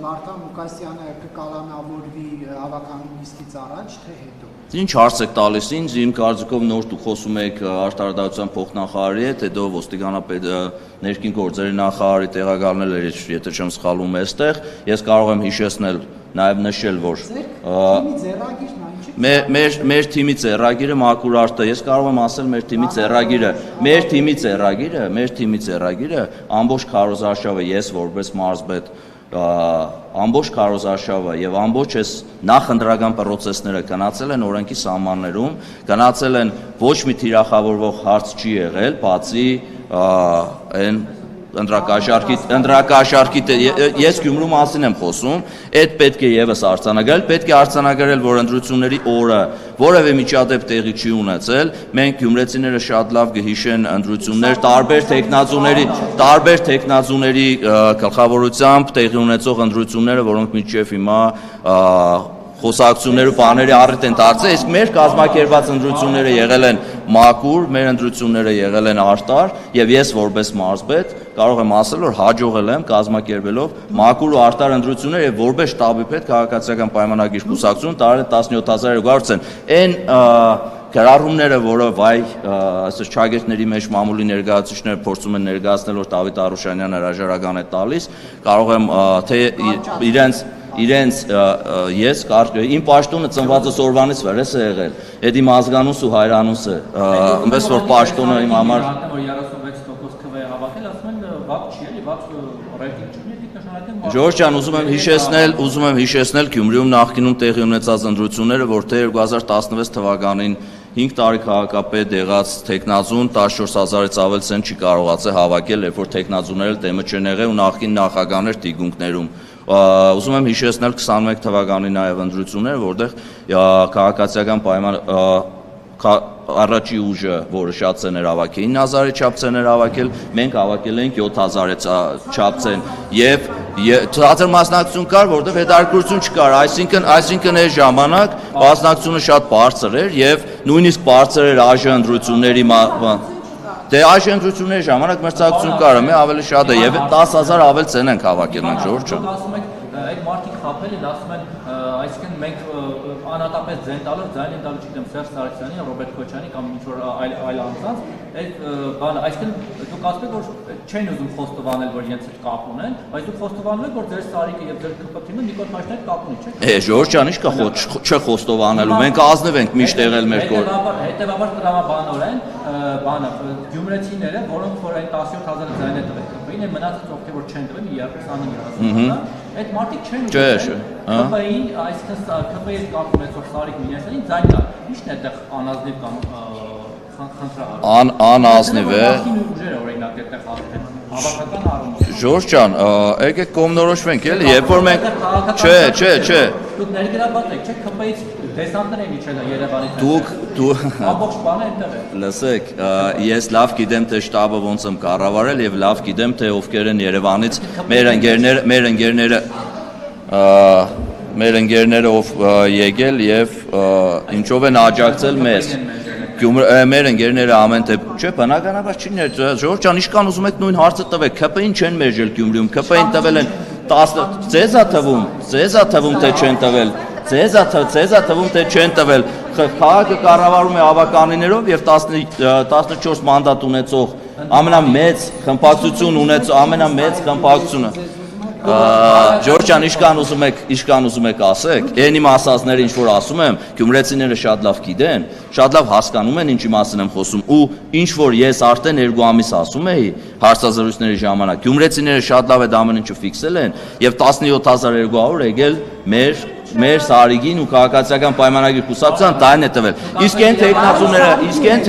Վարդան Ղուկասյանը կկալանավորվի հավաքական նիստից առաջ, թե հետո։ Ինչ հարց եք տալիս ինձ, իմ կարծիքով նոր դուք խոսում եք արտարդարության փոխնախարարի հետ, հետո ոստիկանապետ ներքին գործերի նախարարի տեղակալներ էր, եթե չեմ սխալվում այստեղ, ես կարող եմ հիշեցնել, նաև նշել, որ մեր թիմի ձեռագիրը Մաքուր Արտը, ես կարող եմ ասել մեր թիմի ձեռագիրը ամբողջ քարոզարշավը ես որպես մարզպետ ամբողջ քարոզարշավը եւ ամբողջ այս նախընտրական պրոցեսները գնացել են օրենքի սահմաններում, գնացել են ոչ մի թիրախավորվող հարց չի եղել, բացի այն ընտրակաշառքի ես Գյումրու մասին եմ խոսում, այդ պետք է եւս արձանագրել, պետք է արձանագրել, որ ընտրությունների օրը որևէ միջադեպ տեղի չի ունեցել, մենք գյումրեցիները շատ լավ կհիշեն ընտրություններ տարբեր տեխնազուների գլխավորությամբ տեղի ունեցող ընտրությունները, որոնք մինչև հիմա խոսակցություններ ու բաների առիթ են դարձել, իսկ մեր կազմակերպված ընտրությունները եղել են մաքուր, մեր ընտրությունները եղել են արտար, եւ ես որպես մարզպետ կարող եմ ասել, որ հաջողել եմ կազմակերպելով մաքուր ու արտար ընտրություններ եւ որպես շտաբի պետ քաղաքացիական պայմանագիր կուսակցություն տարել 17200 են գրառումները, որը այսպես ճագերտների մեջ մամուլի ներկայացուցիչները փորձում են ներկայացնել, որ Դավիթ Արուշանյանը հրաժարական է տալիս, կարող եմ թե իրենց իմ պաշտոնը ծնվածս օրվանից վրես է եղել, այդ իմ ազգանուս ու հայրանուսը, ըմպես որ պաշտոնը իմ համար 36% քվե հավաքել, ասում են վատ չի էլի, վատ ռեյտինգ չունի, դիք նշանակեն Ժորժ ջան, ուզում եմ հիշեցնել Գյումրիում նախկինում տեղի ունեցած ընտրությունները, որտեղ 2016 թվականին 5 տարի քաղաքապետ եղած տեխնազուն 14000-ից ավել ցեն չի կարողացել հավաքել, երբ որ տեխնազուները դեմը չեն եղել ու նախկին նախագահներ տիկունքներում ուզում եմ հիշեցնել 21 թվականի նաև ընտրությունները, որտեղ քաղաքացիական պայման առաջի ուժը, որը շատ ցեներ հավաքել, 9000-ի չափ ցեներ հավաքել, մենք հավաքել ենք 7000-ի չափ ցեն եւ ցածր մասնակցություն կար, որտեղ հետաքրքրություն չկար, այսինքն այս ժամանակ մասնակցությունը շատ բարձր էր եւ նույնիսկ բարձր էր ԱԺ ընտրությունների Դե ԱԺ ընտրությունների ժամանակ մրցակցություն կար, մի ավելի շատ է եւ 10000 ավել ցեն ենք հավաքել մենք Ժորժը։ Ասում եք այդ մարդիկ խաբել են, ասում են, այսինքն մենք անհատապես ձայն տալով, ձայն են տալու, չգիտեմ, Սերժ Սարգսյանի, Ռոբերտ Քոչյանի կամ ինչ-որ այլ անձանց, այդ բանը, այսինքն դուք ասում եք, որ չեն ուզում խոստովանել, որ իրենց հետ կապ ունեն, բայց դուք խոստովանում եք, որ ձեր Սարիկը եւ ձեր ԿՊԹ-ը Նիկոլ Փաշինյանի հետ կապ ունի, չէ՞։ Ժորժ ջան, ի՞նչ կա չխոստովանելու, մենք ազնիվ ենք միշտ եղել մեր կողմից։ Հետևաբար տրամաբանորեն բանը գյումրեցիները, որոնք որ այն 17000 ձայն է տվել ԿՊ-ին, են մնացած ովքեր որ չեն տվել 25000, այդ մարդիկ չեն ուզում ԿՊ-ին, այսինքն ԿՊ-ի հետ կապ ունեցող Սարիկ Մինասյանին ձայն տալ։ Ի՞նչն է այդտեղ անազնիվ կամ խնդրահար։ Անազնիվ է։ Ուժերը օրինակ այդտեղ ասել հավաքական առումով։ Ժորժ ջան, եկեք կողմնորոշվենք էլի, երբ որ մենք չէ։ Դուք ներգրաված եք, չէ՞, ԿՊ-ից դեսանտներ են իջել Երևանից։ Դուք ամբողջ բանը այնտեղ է։ Լսեք, ես լավ գիտեմ թե շտաբը ոնց եմ կառավարել եւ լավ գիտեմ թե ովքեր են Երևանից մեր ընկերները ով եկել եւ ինչով են աջակցել մեզ։ Մեր ընկերները ամեն դեպքում, չէ, բնականաբար չի Ժորժ ջան, ինչքան ուզում եք նույն հարցը տվեք, ԿՊ-ին չեն մերժել Գյումրիում, ԿՊ-ին տվել են 10, ձեզա թվում թե չեն տվել, ձեզա թվում թե չեն տվել, քաղաքը կառավարում է հավականիներով եւ 14 մանդատ ունեցող ամենամեծ խմբակցությունը Ժորժ ջան, ինչքան ուզում եք ասեք, այն իմ ասածները ինչ որ ասում եմ, գյումրեցիները շատ լավ գիտեն, շատ լավ հասկանում են ինչի մասին եմ խոսում ու ինչ որ ես արդեն 2 ամիս ասում էի հարցազրույցների ժամանակ, գյումրեցիները շատ լավ այդ ամեն ինչը ֆիքսել են եւ 17200 եկել մեր Սարիգին ու քաղաքացիական պայմանագիր կուսակցության ձայն է տվել։ Իսկ այն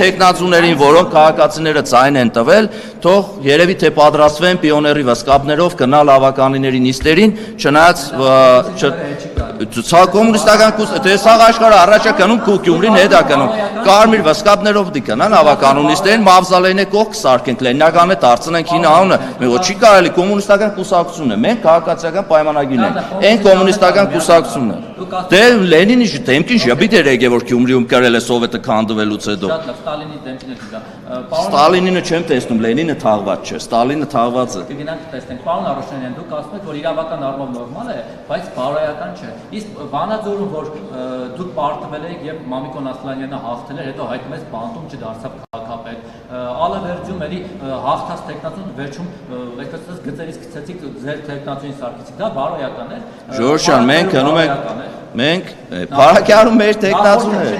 տեխնացուներին, որոնք քաղաքացիները ձայն են տվել, թող երևի թե պատրաստվեն պիոների վսկապներով գնալ հավականիների նիստերին, չնայած կոմունիստական դե սաղ աշխարհը առաջ է գնում, Գյումրին հետ է գնում։ Կարմիր վսկապներով դի գնան հավականու նիստերին, մավզալեյնը կողք սարքենք, Լենինագանը դարձնենք հին անունը։ Մենք չի կարելի կոմունիստական կուսակցությունն է, մենք քաղաքացիական պայմանագիրն ենք։ Այն կոմունիստական կուսակցությունն է։ Դե Լենինի դեմքին շաբիտ էր եկել որ Գյումրիում կրել է սովետը քանդվելուց հետո։ Շատ լավ, Ստալինի դեմքին է դա։ Ստալինինը չեմ տեսնում, Լենինը թաղված չէ, Ստալինը թաղված է։ Կգնանք տեսնենք, պարոն Արոշյանյան, դուք ասում եք, որ իրավական առումով նորմալ է, բայց բարոյական չէ։ Իսկ Վանաձորում, որ դուք պարտվել եք եւ Մամիկոն Ասլանյանը հաղթել էր, հետո հայտնվեց բանտում չդարձավ քաղաքապետ։ Ալը վերջում էլի հաղթած տեխնացուն վերջում այսպես ասած գծերից գցեցիք ձեր տեխնացուին սարքեցիք, դա բարոյական է։ Ժորժ ջան, մենք հնում ենք Փարակյարում մեր տեխնացուներ։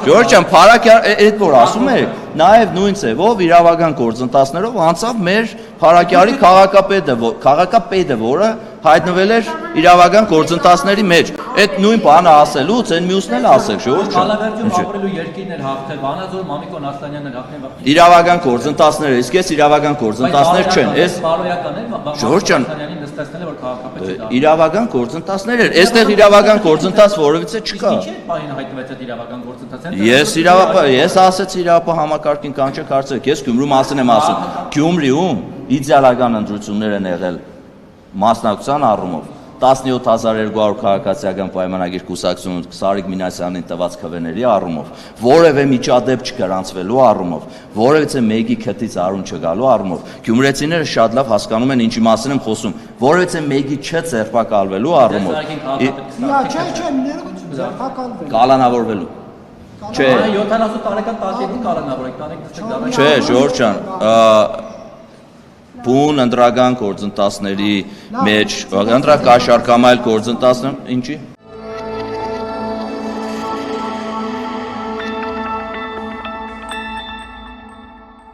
Ժորժ ջան, Փարակյար այդ որ ասում եք, նաև նույն ձևով իրավական գործընթացներով անցավ մեր Փարակյարի քաղաքապետը, որը հայտնվել էր իրավական գործընթացների մեջ։ Այդ նույն բանը ասելուց այն մյուսն էլ ասեք, Ժորժ ջան։ Ալավերդում ապրելու երկիրն էր հաղթել, Վանաձորում Մամիկոն Ասլանյանն էր հաղթել։ Իրավական գործընթացները, իսկ այս իրավական գործընթացներ չեն, այս բարոյական է, Ժորժ ջան, Ասլանյանին նստեցնել է որ քաղաքապետ չի դառնա։ իրավական գործընթացներ էր, այստեղ իրավական գործընթաց որևիցե չկա։ Ինչ է բային հայտնվեց այդ իրավական գործընթացը։ Ես ասեցի իրավապահ համակարգին կանչեք հարցրեք, ես Գյումրու մասին եմ ասում։ Գյումրիում իդեալական ընտրություններ են եղել մասնակցության առումով 17200 քաղաքացիական պայմանագիր կուսակցություն Սարիկ Մինասյանին տված քվեների առումով, որևէ միջադեպ չգրանցվելու առումով, որևէ մեկի քթից արուն չգալու առումով, գյումրեցիները շատ լավ հասկանում են ինչի մասին եմ խոսում, որևէ մեկի չձերբակալվելու առումով։ Չէ, ձերբակալվել։ Կալանավորվելու։ Չէ։ 70 տարեկան տատիկին կալանավորեք, տանեք Չէ, Ժորժ ջան, բուն ընտրական գործընթացների մեջ, ընտրակաշառք կամ այլ գործընթացներ, ինչի՞։